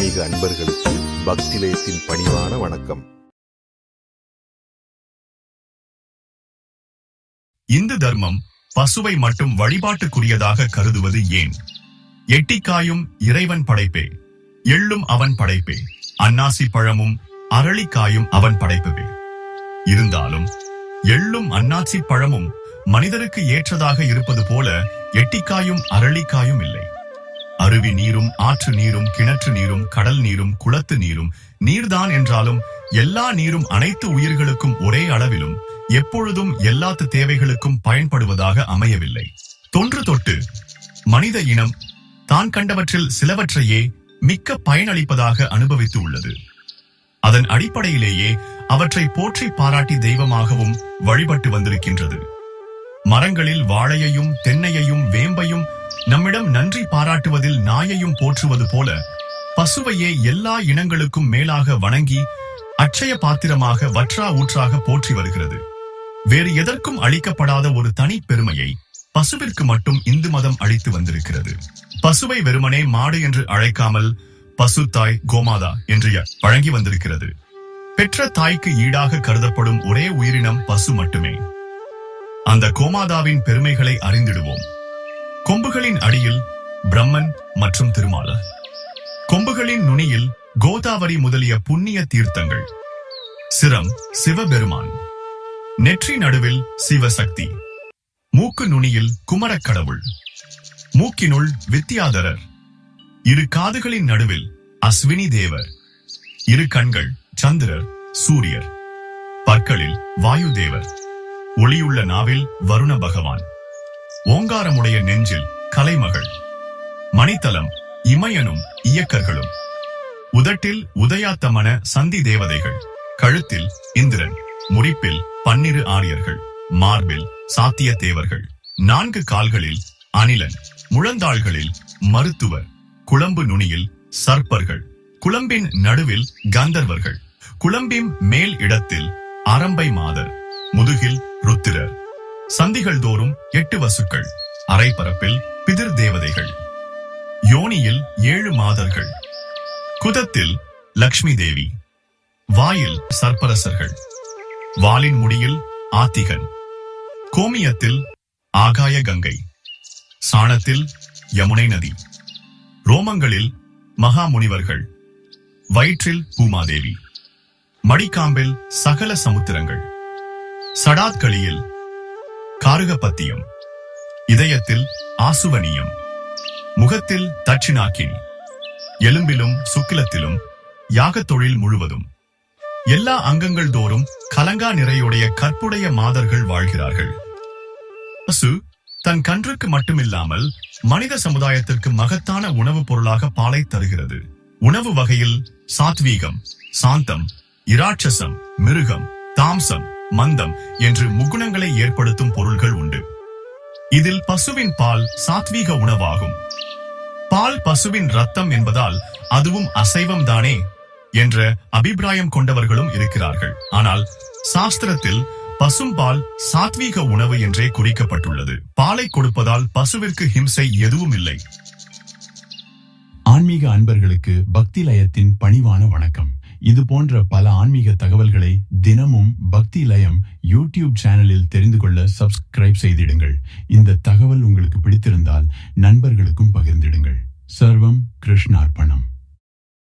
ஆன்மீக அன்பர்களுக்கு பக்திலயத்தின் பணிவான வணக்கம். இந்து தர்மம் பசுவை மட்டும் வழிபாட்டுக்குரியதாக கருதுவது ஏன்? எட்டிக்காயும் இறைவன் படைப்பே, எள்ளும் அவன் படைப்பே, அன்னாசி பழமும் அரளிக்காயும் அவன் படைப்பவே. இருந்தாலும் எள்ளும் அன்னாசி பழமும் மனிதருக்கு ஏற்றதாக இருப்பது போல எட்டிக்காயும் அரளிக்காயும் இல்லை. அருவி நீரும் ஆற்று நீரும் கிணற்று நீரும் கடல் நீரும் குளத்து நீரும் நீர்தான் என்றாலும் எல்லா நீரும் அனைத்து உயிர்களுக்கும் ஒரே அளவிலும் எப்பொழுதும் எல்லாத்து தேவைகளுக்கும் பயன்படுவதாக அமையவில்லை. தொன்று தொட்டு மனித இனம் தான் கண்டவற்றில் சிலவற்றையே மிக்க பயனளிப்பதாக அனுபவித்து உள்ளது. அதன் அடிப்படையிலேயே அவற்றை போற்றி பாராட்டி தெய்வமாகவும் வழிபட்டு வந்திருக்கின்றது. மரங்களில் வாழையையும் தென்னையையும் வேம்பையும் நம்மிடம் நன்றி பாராட்டுவதில் நாயையும் போற்றுவது போல பசுவையே எல்லா இனங்களுக்கும் மேலாக வணங்கி அட்சய பாத்திரமாக வற்றா ஊற்றாக போற்றி வருகிறது. வேறு எதற்கும் அளிக்கப்படாத ஒரு தனி பெருமையை பசுவிற்கு மட்டும் இந்து மதம் அளித்து வந்திருக்கிறது. பசுவை வெறுமனே மாடு என்று அழைக்காமல் பசு தாய் கோமாதா என்று வழங்கி வந்திருக்கிறது. பெற்ற தாய்க்கு ஈடாக கருதப்படும் ஒரே உயிரினம் பசு மட்டுமே. அந்த கோமாதாவின் பெருமைகளை அறிந்திடுவோம். கொம்புகளின் அடியில் பிரம்மன் மற்றும் திருமால, கொம்புகளின் நுனியில் கோதாவரி முதலிய புண்ணிய தீர்த்தங்கள், சிரம் சிவபெருமான், நெற்றி நடுவில் சிவசக்தி, மூக்கு நுனியில் குமரக்கடவுள், மூக்கினுள் வித்யாதரர், இரு காதுகளின் நடுவில் அஸ்வினி தேவர், இரு கண்கள் சந்திரர் சூரியர், பற்களில் வாயு தேவர், ஒளியுள்ள நாவில் வருண பகவான், ஓங்காரமுடைய நெஞ்சில் கலைமகள், மணித்தலம் இமயனும் இயக்கர்களும், உதட்டில் உதயாத்தமன சந்தி தேவதைகள், கழுத்தில் இந்திரன், முறிப்பில் பன்னிரு ஆரியர்கள், மார்பில் சாத்திய தேவர்கள், நான்கு கால்களில் அனிலன், முழந்தாள்களில் மருத்துவர், குளம்பு நுனியில் சர்ப்பர்கள், குளம்பின் நடுவில் கந்தர்வர்கள், குளம்பின் மேல் இடத்தில் அரம்பை மாதர், முதுகில் ருத்திரர், சந்திகள் தோறும் 8 வசுக்கள், அரைப்பரப்பில் பிதிர் தேவதைகள், யோனியில் 7 மாதர்கள், குதத்தில் லக்ஷ்மி தேவி, வாயில் சர்ப்பரசர்கள், வாலின் முடியில் ஆத்திகன், கோமியத்தில் ஆகாய கங்கை, சாணத்தில் யமுனை நதி, ரோமங்களில் மகா முனிவர்கள், வயிற்றில் பூமாதேவி, மடிக்காம்பில் சகல சமுத்திரங்கள், சடாத்களியில் காருகபத்தியம், இதயத்தில் ஆசுவனியம், முகத்தில் தட்சிணாக்கினி, எலும்பிலும் சுக்கிலத்திலும் யாகத் தொழில் முழுவதும் எல்லா அங்கங்கள் தோறும் கலங்கா நிறையுடைய கற்புடைய மாதர்கள் வாழ்கிறார்கள். பசு தன் கன்றுக்கு மட்டுமில்லாமல் மனித சமுதாயத்திற்கு மகத்தான உணவுப் பொருளாக பாலை தருகிறது. உணவு வகையில் சாத்வீகம், சாந்தம், இராட்சசம், மிருகம், தாம்சம், மந்தம் என்று முகுணங்களை ஏற்படுத்தும் பொருள்கள் உண்டு. இதில் பசுவின் பால் சாத்வீக உணவாகும். பால் பசுவின் ரத்தம் என்பதால் அதுவும் அசைவம் தானே என்ற அபிப்பிராயம் கொண்டவர்களும் இருக்கிறார்கள். ஆனால் சாஸ்திரத்தில் பசும்பால் சாத்வீக உணவு என்றே குறிக்கப்பட்டுள்ளது. பாலை கொடுப்பதால் பசுவிற்கு ஹிம்சை எதுவும் இல்லை. ஆன்மீக அன்பர்களுக்கு பக்தி லயத்தின் பணிவான வணக்கம். இது போன்ற பல ஆன்மீக தகவல்களை தினமும் பக்தி லயம் யூடியூப் சேனலில் தெரிந்து கொள்ள சப்ஸ்கிரைப் செய்திடுங்கள். இந்த தகவல் உங்களுக்கு பிடித்திருந்தால் நண்பர்களுக்கும் பகிர்ந்திடுங்கள். சர்வம் கிருஷ்ணார்ப்பணம்.